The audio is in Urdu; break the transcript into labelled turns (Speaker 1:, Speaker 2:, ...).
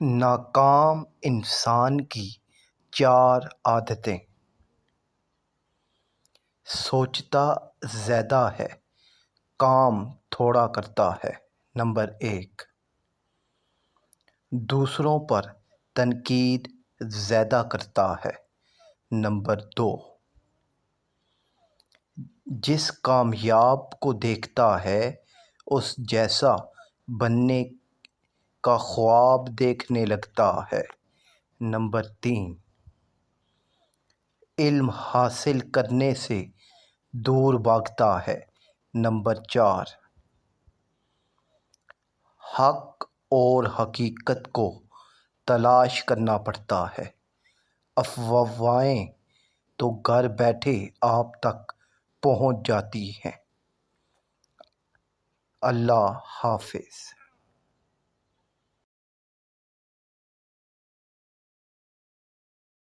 Speaker 1: ناکام انسان کی 4 عادتیں۔ سوچتا زیادہ ہے، کام تھوڑا کرتا ہے۔ نمبر 1۔ دوسروں پر تنقید زیادہ کرتا ہے۔ نمبر 2۔ جس کامیاب کو دیکھتا ہے اس جیسا بننے کا خواب دیکھنے لگتا ہے۔ نمبر 3۔ علم حاصل کرنے سے دور بھاگتا ہے۔ نمبر 4۔ حق اور حقیقت کو تلاش کرنا پڑتا ہے۔ افواہیں تو گھر بیٹھے آپ تک پہنچ جاتی ہیں۔ اللہ حافظ۔